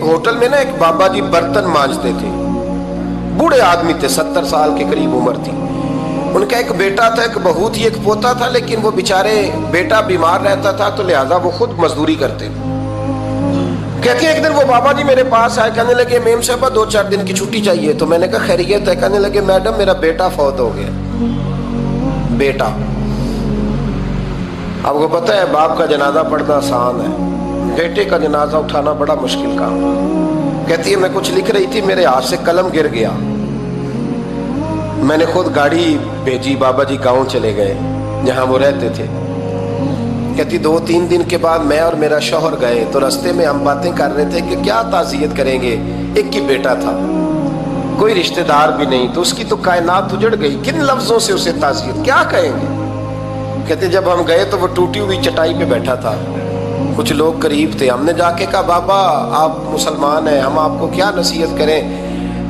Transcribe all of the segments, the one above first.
Hotel میں نا ایک بابا جی برتن مانجتے تھے، بوڑھے آدمی تھے، 70 سال کے قریب عمر تھی. ان کا ایک بیٹا تھا، ایک بہو تھی، ایک پوتا تھا، لیکن وہ بیچارے بیٹا بیمار رہتا تھا تو لہٰذا وہ خود مزدوری کرتے تھے. کہتے ہیں ایک دن وہ بابا جی میرے پاس آئے، کہنے لگے میم صاحبہ 2-4 دن کی چھٹی چاہیے. تو میں نے کہا خیریت ہے؟ کہنے لگے میڈم میرا بیٹا فوت ہو گیا. بیٹا، آپ کو پتہ ہے باپ کا جنازہ پڑھنا آسان ہے، بیٹے کا جنازہ اٹھانا بڑا مشکل کام. کہتی ہے میں کچھ لکھ رہی تھی، میرے ہاتھ سے قلم گر گیا. میں نے خود گاڑی بھیجی، بابا جی گاؤں چلے گئے جہاں وہ رہتے تھے. کہتی 2-3 دن کے بعد میں اور میرا شوہر گئے تو رستے میں ہم باتیں کر رہے تھے کہ کیا تعزیت کریں گے. ایک ہی بیٹا تھا، کوئی رشتہ دار بھی نہیں، تو اس کی تو کائنات اجڑ گئی، کن لفظوں سے اسے تعزیت کیا کہیں گے. کہتے جب ہم گئے تو وہ ٹوٹی ہوئی چٹائی پہ بیٹھا تھا، کچھ لوگ قریب تھے. ہم نے جا کے کہا بابا آپ مسلمان ہیں، ہم آپ کو کیا نصیحت کریں،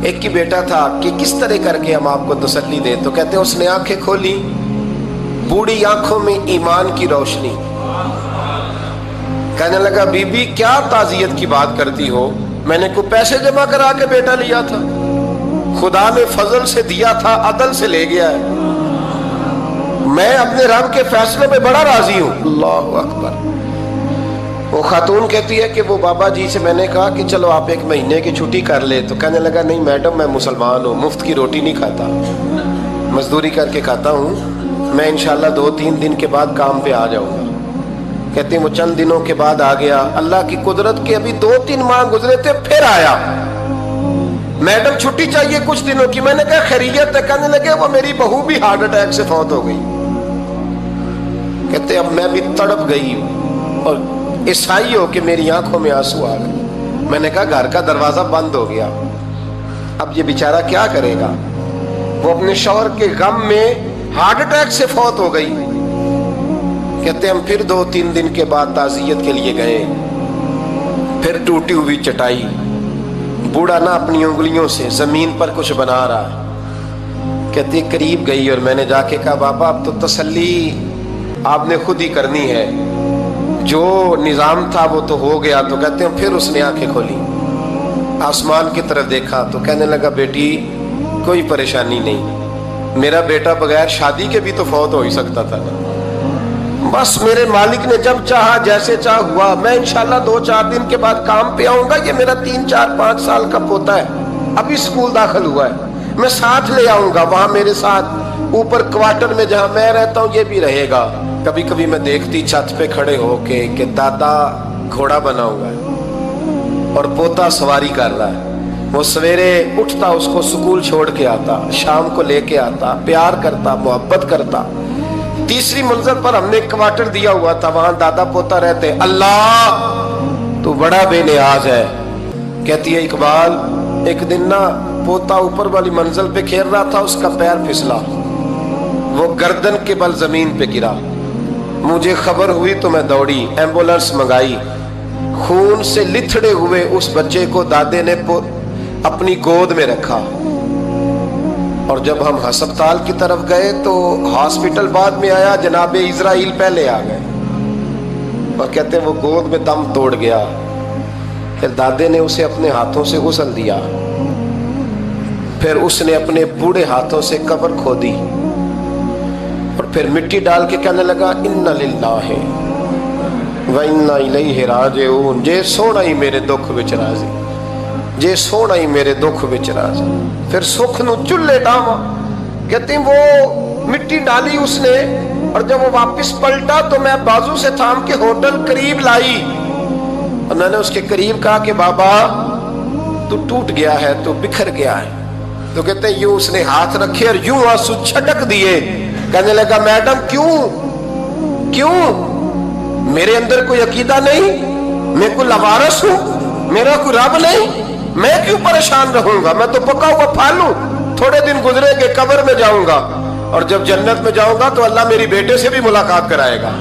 ایک ہی بیٹا تھا، کہ کس طرح کر کے ہم آپ کو تسلی دیں. تو کہتے ہیں اس نے آنکھیں کھولی، بوڑھی آنکھوں میں ایمان کی روشنی. کہنے لگا بی بی کیا تعزیت کی بات کرتی ہو، میں نے کوئی پیسے جمع کرا کے بیٹا لیا تھا، خدا نے فضل سے دیا تھا، عدل سے لے گیا ہے. میں اپنے رب کے فیصلے میں بڑا راضی ہوں. اللہ اکبر. وہ خاتون کہتی ہے کہ وہ بابا جی سے میں نے کہا کہ چلو آپ 1 مہینے کی چھٹی کر لے. تو کہنے لگا نہیں میڈم میں مسلمان ہوں، مفت کی روٹی نہیں کھاتا، مزدوری کر کے کھاتا ہوں، میں انشاءاللہ 2-3 دن کے بعد کام پہ آ جاؤں گا. کہتے ہیں وہ چند دنوں کے بعد آ گیا. اللہ کی قدرت کے ابھی 2-3 ماہ گزرے تھے پھر آیا. میڈم چھٹی چاہیے کچھ دنوں کی. میں نے کہا خیریت ہے؟ کہنے لگے وہ میری بہو بھی ہارٹ اٹیک سے فوت ہو گئی. کہتے اب میں بھی تڑپ گئی اور عیسائی ہو کہ میری آنکھوں میں آنسو آ گئے. میں نے کہا گھر کا دروازہ بند ہو گیا، اب یہ بیچارہ کیا کرے گا. وہ اپنے شوہر کے غم میں ہارٹ اٹیک سے فوت ہو گئی. کہتے ہم پھر 2-3 دن کے بعد تعزیت کے لیے گئے، پھر ٹوٹی ہوئی چٹائی، بوڑھا نہ اپنی انگلیوں سے زمین پر کچھ بنا رہا. کہتے قریب گئی اور میں نے جا کے کہا بابا اب تو تسلی آپ نے خود ہی کرنی ہے، جو نظام تھا وہ تو ہو گیا. تو کہتے ہیں پھر اس نے آنکھیں کھولی، آسمان کی طرف دیکھا تو کہنے لگا بیٹی کوئی پریشانی نہیں، میرا بیٹا بغیر شادی کے بھی تو فوت ہو ہی سکتا تھا نا، بس میرے مالک نے جب چاہا جیسے چاہ ہوا. میں انشاءاللہ 2-4 دن کے بعد کام پہ آؤں گا. یہ میرا 3-4-5 سال کا پوتا ہے، ابھی اسکول داخل ہوا ہے، میں ساتھ لے آؤں گا، وہاں میرے ساتھ اوپر کوارٹر میں جہاں میں رہتا ہوں یہ بھی رہے گا. کبھی کبھی میں دیکھتی چھت پہ کھڑے ہو کے کہ دادا گھوڑا بنا ہوا ہے اور پوتا سواری کر رہا ہے. وہ سویرے اٹھتا اس کو سکول چھوڑ کے آتا، شام کو لے کے آتا، پیار کرتا، محبت کرتا. 3ری منزل پر ہم نے ایک کوارٹر دیا ہوا تھا، وہاں دادا پوتا رہتے. اللہ تو بڑا بے نیاز ہے. کہتی ہے اقبال ایک دن نا پوتا اوپر والی منزل پہ کھیل رہا تھا، اس کا پیر پھسلا، وہ گردن کے بل زمین پہ گرا. مجھے خبر ہوئی تو میں دوڑی، ایمبولینس منگائی. خون سے لتھڑے ہوئے اس بچے کو دادے نے اپنی گود میں رکھا. اور جب ہم ہسپتال کی طرف گئے تو ہاسپٹل بعد میں آیا، جناب اسرائیل پہلے آ گئے اور کہتے ہیں وہ گود میں دم توڑ گیا. پھر دادے نے اسے اپنے ہاتھوں سے غسل دیا، پھر اس نے اپنے بوڑھے ہاتھوں سے قبر کھودی اور پھر مٹی ڈال کے کہنے لگا انا للہ و انا الیہ راجعون. جے سونا ہی میرے دکھ وچ راضی، جے سونا ہی میرے دکھ وچ راضی. پھر سکھ نو چلے ڈاواں. کہتے ہیں وہ مٹی ڈالی اس نے اور جب وہ واپس پلٹا تو میں بازو سے تھام کے ہوٹل قریب لائی اور میں نے اس کے قریب کہا کہ بابا تو ٹوٹ گیا ہے، تو بکھر گیا ہے. تو کہتے ہیں یوں اس نے ہاتھ رکھے اور یوں آنسو چھٹک دیے. کہنے لگا میڈم کیوں میرے اندر کوئی عقیدہ نہیں، میں کوئی لوارث ہوں، میرا کوئی رب نہیں، میں کیوں پریشان رہوں گا، میں تو پکا ہوا پھل ہوں. تھوڑے دن گزرے کہ قبر میں جاؤں گا اور جب جنت میں جاؤں گا تو اللہ میری بیٹے سے بھی ملاقات کرائے گا،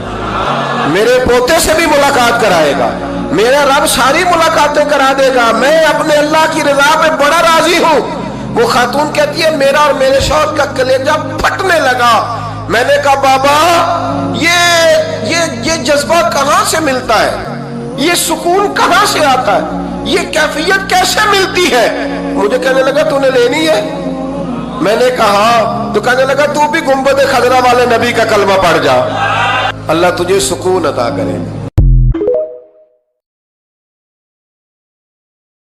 میرے پوتے سے بھی ملاقات کرائے گا، میرا رب ساری ملاقاتیں کرا دے گا. میں اپنے اللہ کی رضا میں بڑا راضی ہوں. وہ خاتون کہتی ہے میرا اور میرے شوہر کا کلیجہ پھٹنے لگا. میں نے کہا بابا یہ جذبہ کہاں سے ملتا ہے، یہ سکون کہاں سے آتا ہے؟ یہ کیفیت کیسے ملتی ہے؟ مجھے کہنے لگا تو نے لینی ہے؟ میں نے کہا تو کہنے لگا تو بھی گنبد خضرا والے نبی کا کلمہ پڑھ جا، اللہ تجھے سکون عطا کرے۔